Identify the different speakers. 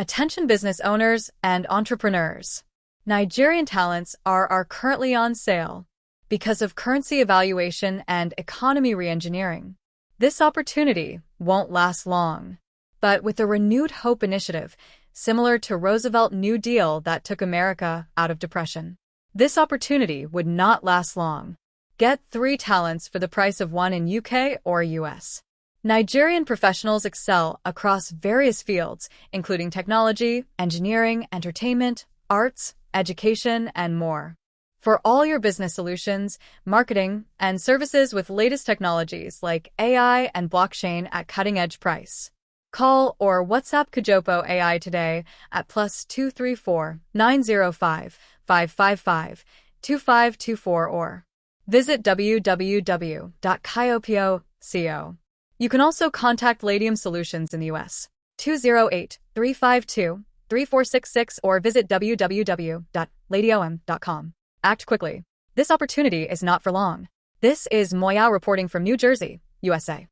Speaker 1: Attention business owners and entrepreneurs. Nigerian talents are currently on sale because of currency evaluation and economy reengineering. This opportunity won't last long. But with a renewed hope initiative, similar to Roosevelt's New Deal that took America out of depression, this opportunity would not last long. Get 3 talents for the price of 1 in UK or US. Nigerian professionals excel across various fields, including technology, engineering, entertainment, arts, education, and more. For all your business solutions, marketing, and services with latest technologies like AI and blockchain at cutting-edge price. Call or WhatsApp Kajopo AI today at +234 905 555 2524 or visit www.kiopo.co. You can also contact Ladium Solutions in the US 208-352-3466 or visit www.ladiom.com. Act quickly. This opportunity is not for long. This is Moya reporting from New Jersey, USA.